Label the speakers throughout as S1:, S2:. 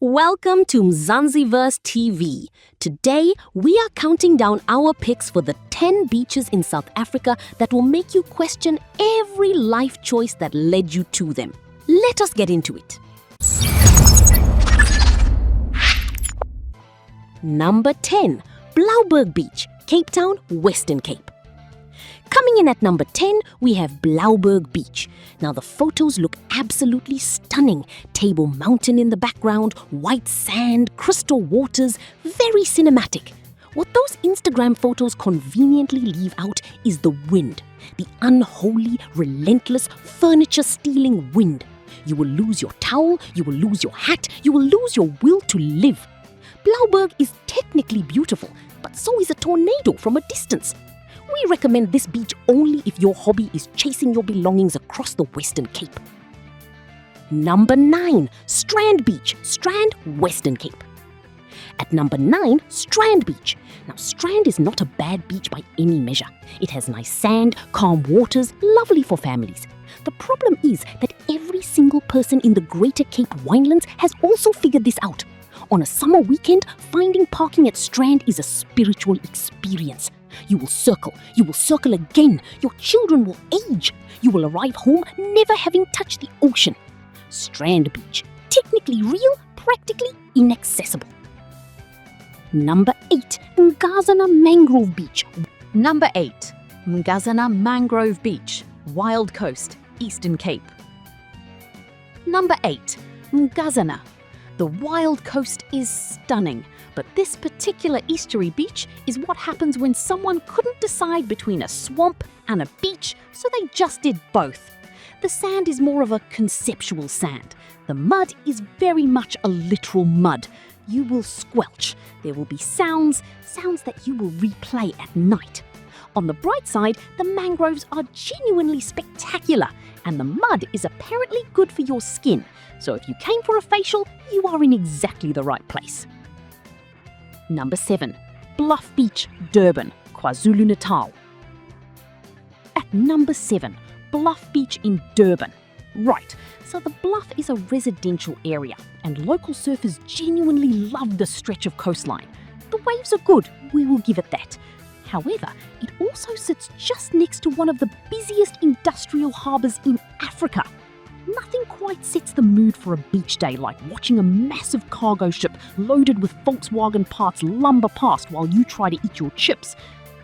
S1: Welcome to Mzansiverse TV. Today, we are counting down our picks for the 10 beaches in South Africa that will make you question every life choice that led you to them. Let us get into it. Number 10, Blouberg Beach, Cape Town, Western Cape. Coming in at number 10, we have Blouberg Beach. Now the photos look absolutely stunning. Table Mountain in the background, white sand, crystal waters, very cinematic. What those Instagram photos conveniently leave out is the wind. The unholy, relentless, furniture-stealing wind. You will lose your towel, you will lose your hat, you will lose your will to live. Blouberg is technically beautiful, but so is a tornado from a distance. We recommend this beach only if your hobby is chasing your belongings across the Western Cape. Number 9, Strand Beach, Strand, Western Cape. At number 9, Strand Beach. Now, Strand is not a bad beach by any measure. It has nice sand, calm waters, lovely for families. The problem is that every single person in the Greater Cape Winelands has also figured this out. On a summer weekend, finding parking at Strand is a spiritual experience. You will circle again, your children will age. You will arrive home never having touched the ocean. Strand Beach, technically real, practically inaccessible. Number 8, Ngazana Mangrove Beach.
S2: Number 8, Ngazana Mangrove Beach, Wild Coast, Eastern Cape. Number 8, Ngazana. The Wild Coast is stunning, but this particular estuary beach is what happens when someone couldn't decide between a swamp and a beach, so they just did both. The sand is more of a conceptual sand. The mud is very much a literal mud. You will squelch. There will be sounds that you will replay at night. On the bright side, the mangroves are genuinely spectacular, and the mud is apparently good for your skin. So if you came for a facial, you are in exactly the right place. Number 7, Bluff Beach, Durban, KwaZulu-Natal. At number 7, Bluff Beach in Durban. Right, so the Bluff is a residential area, and local surfers genuinely love the stretch of coastline. The waves are good, we will give it that. However, it also sits just next to one of the busiest industrial harbours in Africa. Nothing quite sets the mood for a beach day like watching a massive cargo ship loaded with Volkswagen parts lumber past while you try to eat your chips.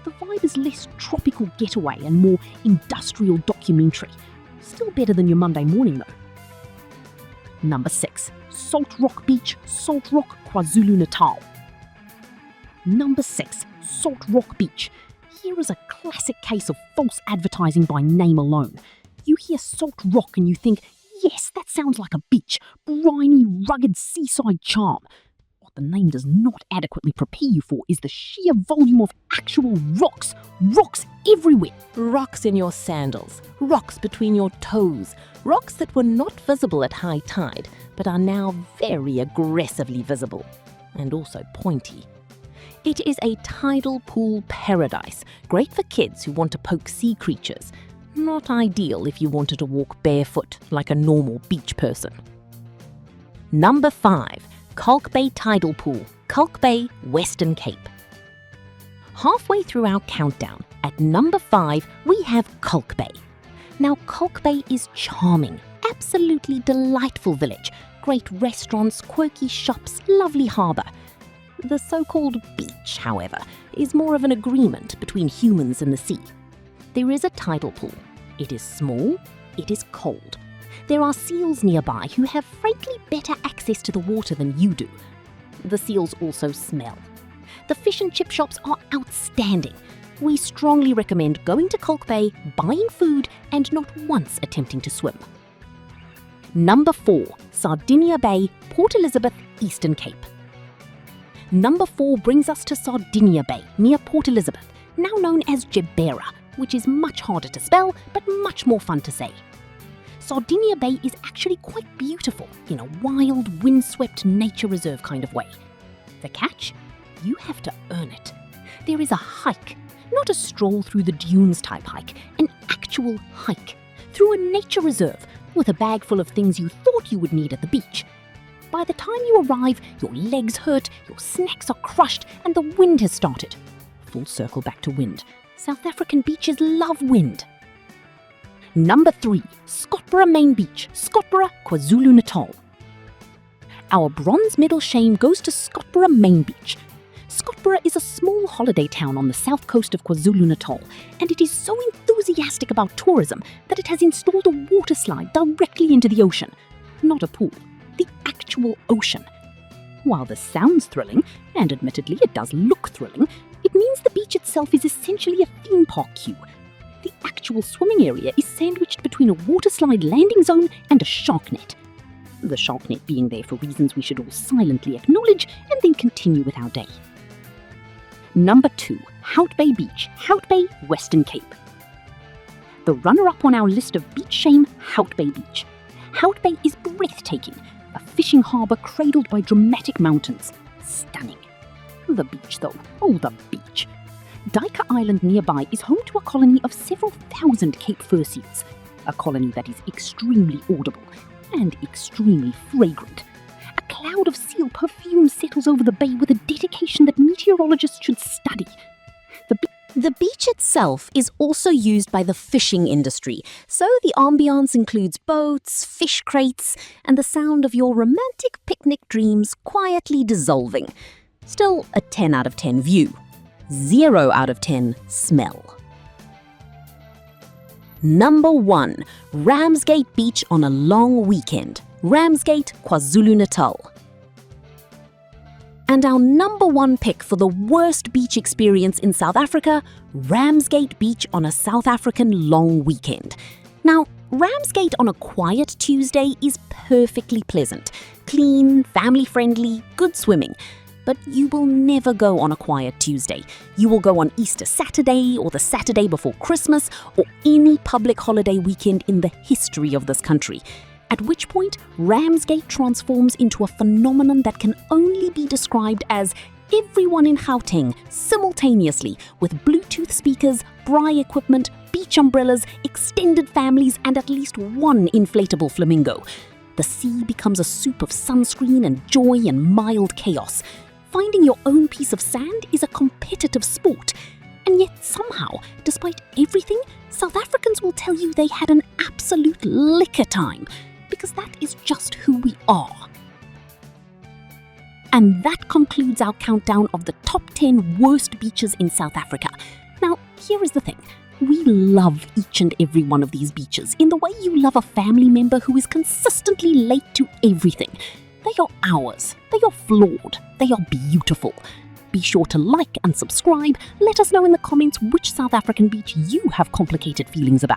S2: The vibe is less tropical getaway and more industrial documentary. Still better than your Monday morning though. Number 6, Salt Rock Beach, Salt Rock, KwaZulu-Natal. Number 6, Salt Rock Beach. Here is a classic case of false advertising by name alone. You hear Salt Rock and you think, yes, that sounds like a beach, briny, rugged seaside charm. What the name does not adequately prepare you for is the sheer volume of actual rocks everywhere.
S3: Rocks in your sandals, rocks between your toes, rocks that were not visible at high tide, but are now very aggressively visible, and also pointy. It is a tidal pool paradise, great for kids who want to poke sea creatures. Not ideal if you wanted to walk barefoot like a normal beach person. Number 5, Kalk Bay Tidal Pool, Kalk Bay, Western Cape. Halfway through our countdown, at number 5, we have Kalk Bay. Now, Kalk Bay is charming, absolutely delightful village. Great restaurants, quirky shops, lovely harbour. The so-called beach, however, is more of an agreement between humans and the sea. There is a tidal pool. It is small, it is cold. There are seals nearby who have frankly better access to the water than you do. The seals also smell. The fish and chip shops are outstanding. We strongly recommend going to Kalk Bay, buying food, and not once attempting to swim. Number 4, Sardinia Bay, Port Elizabeth, Eastern Cape. Number 4 brings us to Sardinia Bay, near Port Elizabeth, now known as Jebera, which is much harder to spell, but much more fun to say. Sardinia Bay is actually quite beautiful, in a wild, windswept nature reserve kind of way. The catch? You have to earn it. There is a hike, not a stroll through the dunes type hike, an actual hike, through a nature reserve, with a bag full of things you thought you would need at the beach.
S2: by the time you arrive, your legs hurt, your snacks are crushed, and the wind has started. Full circle back to wind. South African beaches love wind. Number 3, Scotborough Main Beach, Scotborough, KwaZulu-Natal. Our bronze medal shame goes to Scotborough Main Beach. Scotborough is a small holiday town on the south coast of KwaZulu-Natal, and it is so enthusiastic about tourism that it has installed a water slide directly into the ocean. Not a pool, the actual ocean. While this sounds thrilling, and admittedly it does look thrilling, it means the beach itself is essentially a theme park queue. The actual swimming area is sandwiched between a water slide landing zone and a shark net. The shark net being there for reasons we should all silently acknowledge and then continue with our day. Number 2, Hout Bay Beach, Hout Bay, Western Cape. The runner-up on our list of beach shame, Hout Bay Beach. Hout Bay is breathtaking, a fishing harbour cradled by dramatic mountains. Stunning. The beach though, oh the beach. Duiker Island nearby is home to a colony of several thousand Cape fur seals, a colony that is extremely audible and extremely fragrant. A cloud of seal perfume settles over the bay with a dedication that meteorologists should study.
S1: The beach itself is also used by the fishing industry, so the ambiance includes boats, fish crates, and the sound of your romantic picnic dreams quietly dissolving. Still a 10 out of 10 view. 0 out of 10 smell. Number 1, Ramsgate Beach on a long weekend. Ramsgate, KwaZulu-Natal. And our number 1 pick for the worst beach experience in South Africa, Ramsgate Beach on a South African long weekend. Now, Ramsgate on a quiet Tuesday is perfectly pleasant. Clean, family-friendly, good swimming. But you will never go on a quiet Tuesday. You will go on Easter Saturday or the Saturday before Christmas or any public holiday weekend in the history of this country. At which point, Ramsgate transforms into a phenomenon that can only be described as everyone in Gauteng simultaneously with Bluetooth speakers, braai equipment, beach umbrellas, extended families, and at least one inflatable flamingo. The sea becomes a soup of sunscreen and joy and mild chaos. Finding your own piece of sand is a competitive sport. And yet somehow, despite everything, South Africans will tell you they had an absolute liquor time, because that is just who we are. And that concludes our countdown of the top 10 worst beaches in South Africa. Now, here is the thing. We love each and every one of these beaches in the way you love a family member who is consistently late to everything. They are ours. They are flawed. They are beautiful. Be sure to like and subscribe. Let us know in the comments which South African beach you have complicated feelings about.